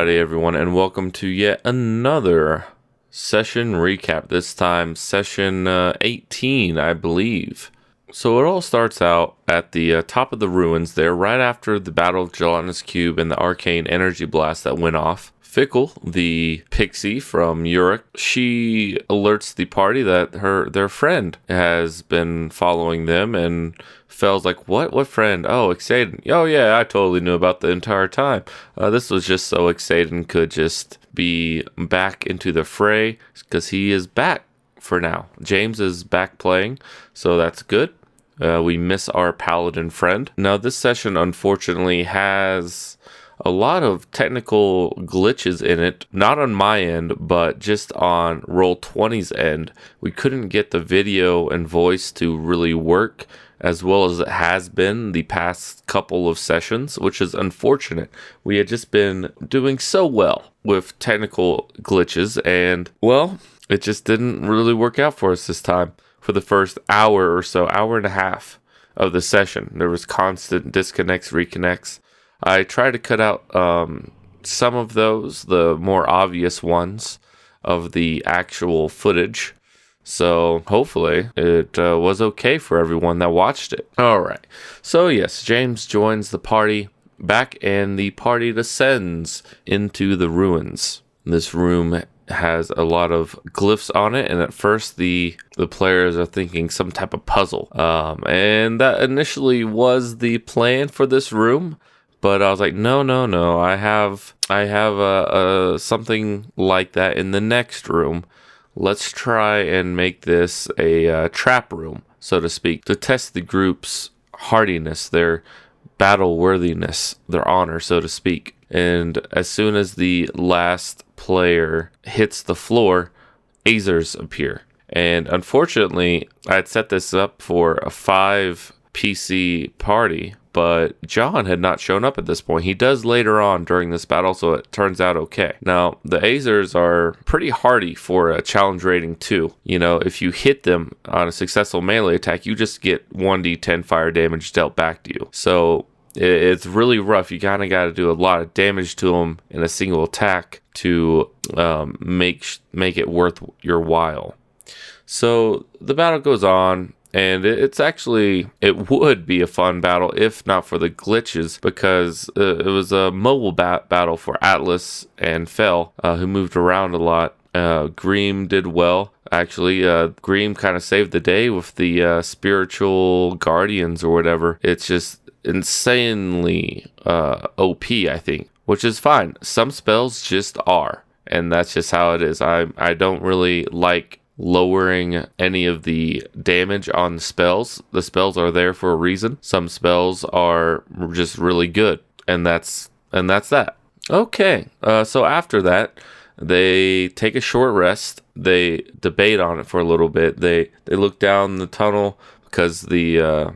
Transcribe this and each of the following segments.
Alrighty, everyone, and welcome to yet another session recap. This time, session 18, I believe. So it all starts out at the top of the ruins there, right after the Battle of Gelatinous Cube and the arcane energy blast that went off. Fickle, the pixie from Uruk, she alerts the party that their friend has been following them, and Fel's like, what friend? Oh, Exaden. Oh yeah, I totally knew about the entire time. This was just so Exaden could just be back into the fray, because he is back for now. James is back playing, so that's good. We miss our paladin friend. Now this session unfortunately has a lot of technical glitches in it, not on my end, but just on Roll20's end. We couldn't get the video and voice to really work as well as it has been the past couple of sessions, which is unfortunate. We had just been doing so well with technical glitches, and, well, it just didn't really work out for us this time. For the first hour or so, hour and a half of the session, there was constant disconnects, reconnects. I tried to cut out some of those, the more obvious ones of the actual footage. So hopefully it was okay for everyone that watched it. All right. So yes, James joins the party back, and the party descends into the ruins. This room has a lot of glyphs on it, and at first the players are thinking some type of puzzle. And that initially was the plan for this room. But I was like, no. I have something like that in the next room. Let's try and make this a trap room, so to speak, to test the group's hardiness, their battle worthiness, their honor, so to speak. And as soon as the last player hits the floor, Azers appear. And unfortunately, I had set this up for a 5 PC party, but John had not shown up at this point. He does later on during this battle, so it turns out okay. Now, the Azers are pretty hardy for a challenge rating 2. You know, if you hit them on a successful melee attack, you just get 1d10 fire damage dealt back to you. So it's really rough. You kind of got to do a lot of damage to them in a single attack to make it worth your while. So the battle goes on. And it would be a fun battle if not for the glitches, because it was a mobile battle for Atlas and Fel, who moved around a lot. Greem did well, actually. Greem kind of saved the day with the spiritual guardians or whatever. It's just insanely OP, I think, which is fine. Some spells just are, and that's just how it is. I don't really like lowering any of the damage on spells. The spells are there for a reason. Some spells are just really good, and that's that. Okay, so after that, they take a short rest. They debate on it for a little bit. They look down the tunnel, because the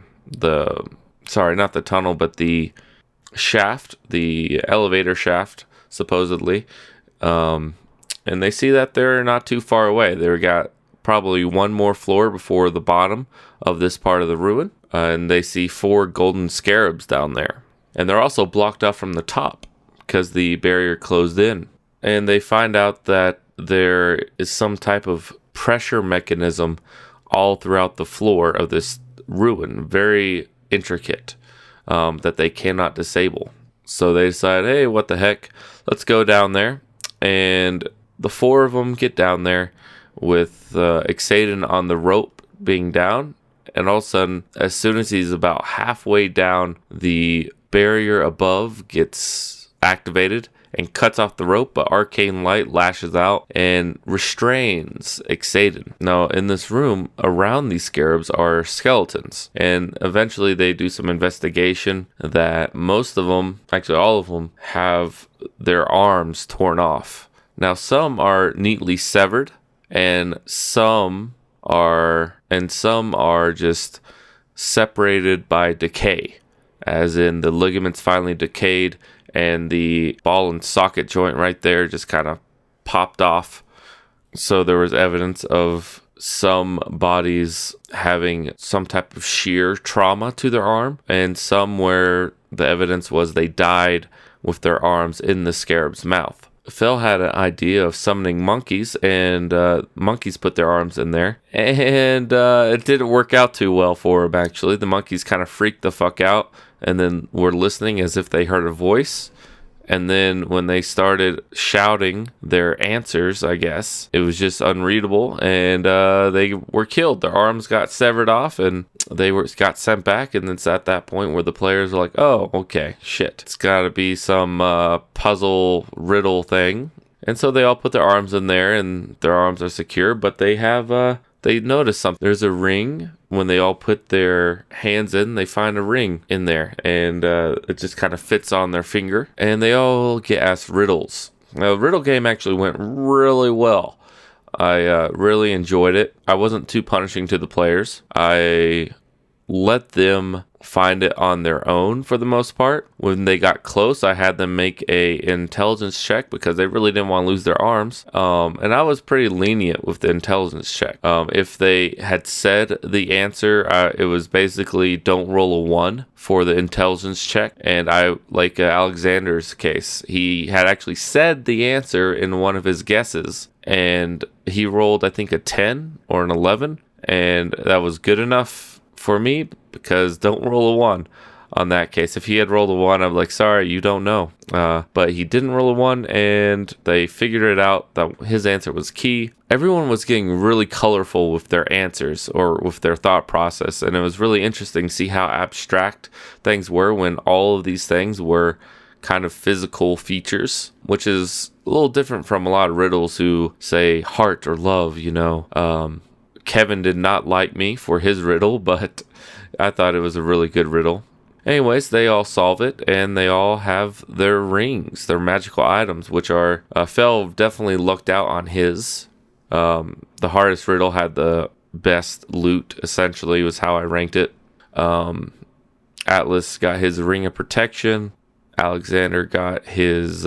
shaft, the elevator shaft, supposedly. And they see that they're not too far away. They've got probably one more floor before the bottom of this part of the ruin. And they see 4 golden scarabs down there. And they're also blocked off from the top because the barrier closed in. And they find out that there is some type of pressure mechanism all throughout the floor of this ruin. Very intricate, that they cannot disable. So they decide, hey, what the heck? Let's go down there. And the 4 of them get down there with Exaden on the rope being down. And all of a sudden, as soon as he's about halfway down, the barrier above gets activated and cuts off the rope, but arcane light lashes out and restrains Exaden. Now, in this room, around these scarabs are skeletons. And eventually they do some investigation that most of them, actually all of them, have their arms torn off. Now, some are neatly severed, and some are just separated by decay, as in the ligaments finally decayed, and the ball and socket joint right there just kind of popped off. So there was evidence of some bodies having some type of shear trauma to their arm, and some where the evidence was they died with their arms in the scarab's mouth. Fel had an idea of summoning monkeys, and monkeys put their arms in there, and it didn't work out too well for him, actually. The monkeys kind of freaked the fuck out, and then were listening as if they heard a voice. And then when they started shouting their answers, I guess, it was just unreadable, and they were killed. Their arms got severed off, and they got sent back. And it's at that point where the players were like, oh, okay, shit. It's got to be some puzzle riddle thing. And so they all put their arms in there, and their arms are secure, but they have... They notice something. There's a ring. When they all put their hands in, they find a ring in there, and it just kind of fits on their finger. And they all get asked riddles. Now, the riddle game actually went really well. I really enjoyed it. I wasn't too punishing to the players. I let them find it on their own for the most part. When they got close, I had them make a intelligence check because they really didn't want to lose their arms. And I was pretty lenient with the intelligence check. If they had said the answer, it was basically don't roll a 1 for the intelligence check. And I, like Alexander's case, he had actually said the answer in one of his guesses, and he rolled, I think, a 10 or an 11, and that was good enough for me, because don't roll a 1 on that case. If he had rolled a 1, I'm like, sorry, you don't know. But he didn't roll a 1, and they figured it out that his answer was key. Everyone was getting really colorful with their answers or with their thought process, and it was really interesting to see how abstract things were when all of these things were kind of physical features, which is a little different from a lot of riddles who say heart or love, you know. Kevin did not like me for his riddle, but I thought it was a really good riddle. Anyways, they all solve it, and they all have their rings, their magical items, which are... Fel definitely lucked out on his. The hardest riddle had the best loot, essentially, was how I ranked it. Atlas got his ring of protection. Alexander got his...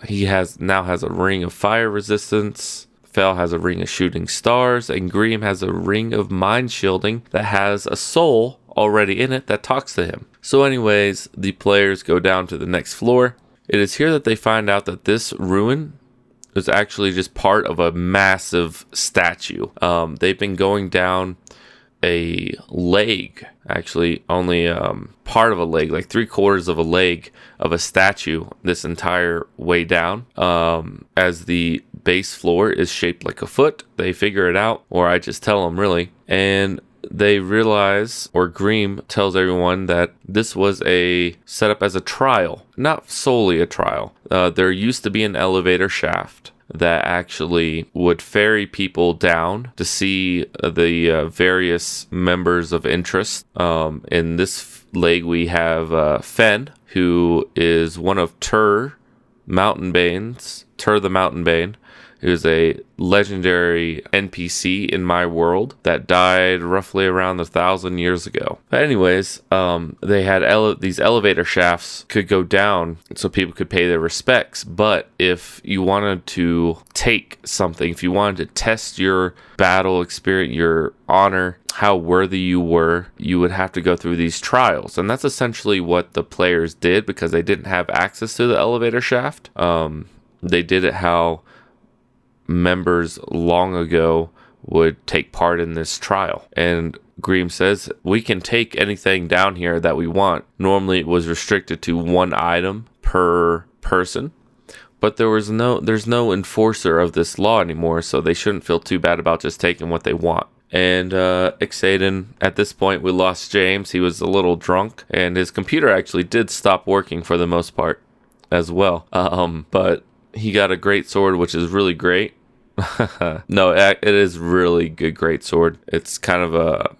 he now has a ring of fire resistance. Fel has a ring of shooting stars, and Greem has a ring of mind shielding that has a soul already in it that talks to him. So anyways, the players go down to the next floor. It is here that they find out that this ruin is actually just part of a massive statue. They've been going down a leg, actually only part of a leg, like 3/4 of a leg of a statue this entire way down. As the base floor is shaped like a foot, they figure it out, or I just tell them really, and they realize, or Greem tells everyone, that this was a setup as a trial, not solely a trial. There used to be an elevator shaft that actually would ferry people down to see the various members of interest. In this leg, we have Fen, who is one of Tur the Mountain Bane, who's a legendary NPC in my world that died roughly around 1,000 years ago. But anyways, they had these elevator shafts could go down so people could pay their respects. But if you wanted to take something, if you wanted to test your battle experience, your honor, how worthy you were, you would have to go through these trials. And that's essentially what the players did, because they didn't have access to the elevator shaft. They did it how members long ago would take part in this trial. And Greem says, we can take anything down here that we want. Normally it was restricted to 1 item per person, but there's no enforcer of this law anymore, so they shouldn't feel too bad about just taking what they want. And Ixaden, at this point, we lost James. He was a little drunk, and his computer actually did stop working for the most part as well. But he got a great sword, which is really great. No, it is really good great sword. It's kind of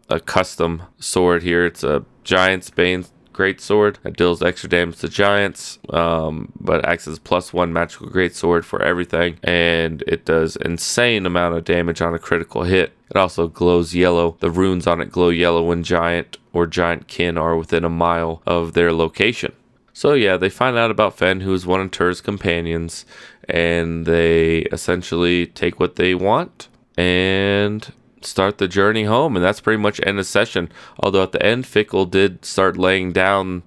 a custom sword here. It's a Giant's Bane great sword that deals extra damage to giants, but acts as +1 magical great sword for everything, and it does insane amount of damage on a critical hit. It also glows yellow. The runes on it glow yellow when giant or giant kin are within a mile of their location. So yeah, they find out about Fen, who is one of Tur's companions, and they essentially take what they want and start the journey home. And that's pretty much end of session. Although at the end, Fickle did start laying down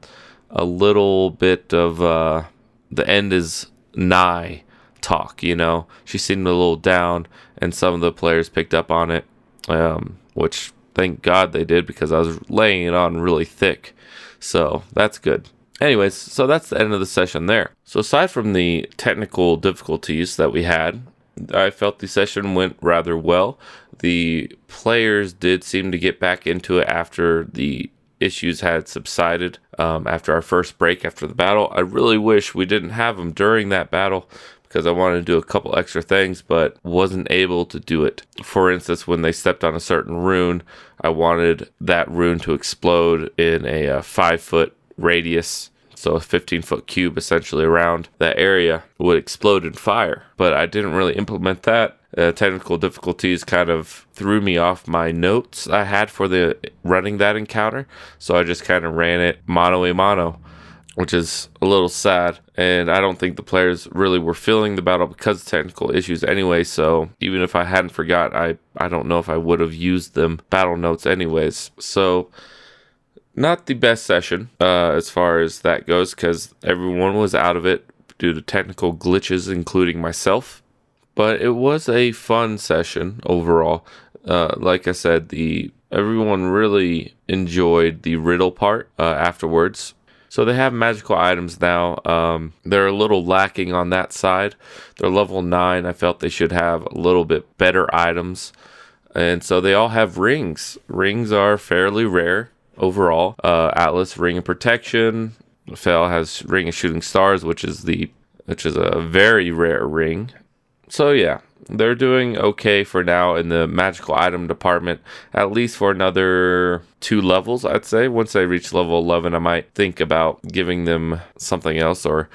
a little bit of the end is nigh talk, you know. She seemed a little down, and some of the players picked up on it, which thank God they did, because I was laying it on really thick. So that's good. Anyways, so that's the end of the session there. So aside from the technical difficulties that we had, I felt the session went rather well. The players did seem to get back into it after the issues had subsided, after our first break after the battle. I really wish we didn't have them during that battle, because I wanted to do a couple extra things, but wasn't able to do it. For instance, when they stepped on a certain rune, I wanted that rune to explode in a 5-foot radius. So a 15-foot cube essentially around that area would explode in fire. But I didn't really implement that. Technical difficulties kind of threw me off my notes I had for the running that encounter. So I just kind of ran it mano a mano, which is a little sad. And I don't think the players really were feeling the battle because of technical issues anyway. So even if I hadn't forgot, I don't know if I would have used them battle notes anyways. So not the best session as far as that goes, because everyone was out of it due to technical glitches, including myself. But it was a fun session overall. Like I said, everyone really enjoyed the riddle part afterwards. So they have magical items now. They're a little lacking on that side. They're level 9. I felt they should have a little bit better items. And so they all have rings. Rings are fairly rare overall. Atlas, Ring of Protection. Fel has Ring of Shooting Stars, which is a very rare ring. So yeah, they're doing okay for now in the magical item department, at least for another 2 levels, I'd say. Once they reach level 11, I might think about giving them something else or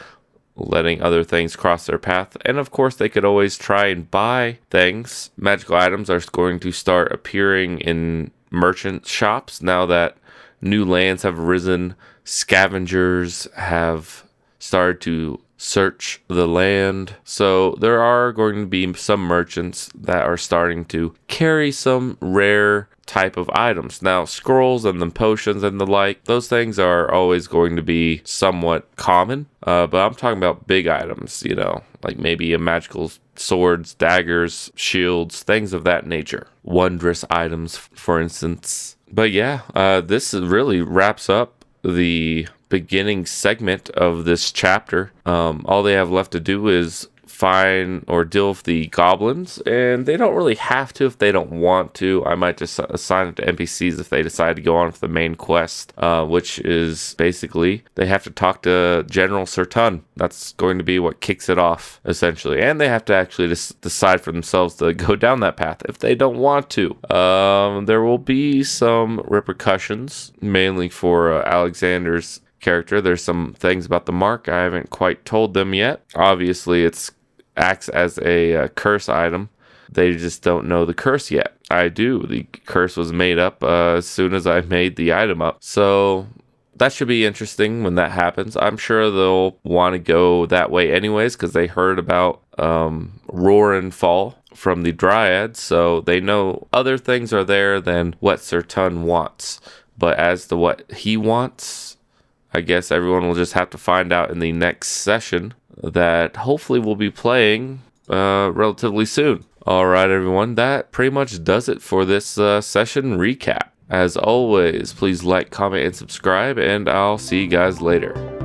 letting other things cross their path. And of course, they could always try and buy things. Magical items are going to start appearing in merchant shops now that new lands have arisen. Scavengers have started to search the land. So there are going to be some merchants that are starting to carry some rare type of items. Now, scrolls and then potions and the like, those things are always going to be somewhat common. But I'm talking about big items, you know, like maybe a magical swords, daggers, shields, things of that nature. Wondrous items, for instance. But yeah, this really wraps up the beginning segment of this chapter. All they have left to do is find or deal with the goblins, and they don't really have to if they don't want to. I might just assign it to NPCs if they decide to go on with the main quest, which is basically they have to talk to General Sertun. That's going to be what kicks it off, essentially. And they have to actually decide for themselves to go down that path if they don't want to. There will be some repercussions, mainly for Alexander's character. There's some things about the mark I haven't quite told them yet. Obviously, it acts as a curse item. They just don't know the curse yet. I do. The curse was made up as soon as I made the item up. So that should be interesting when that happens. I'm sure they'll want to go that way anyways, because they heard about Roar and Fall from the Dryads, so they know other things are there than what Sertun wants. But as to what he wants, I guess everyone will just have to find out in the next session that hopefully we'll be playing relatively soon. All right, everyone, that pretty much does it for this session recap. As always, please like, comment, and subscribe, and I'll see you guys later.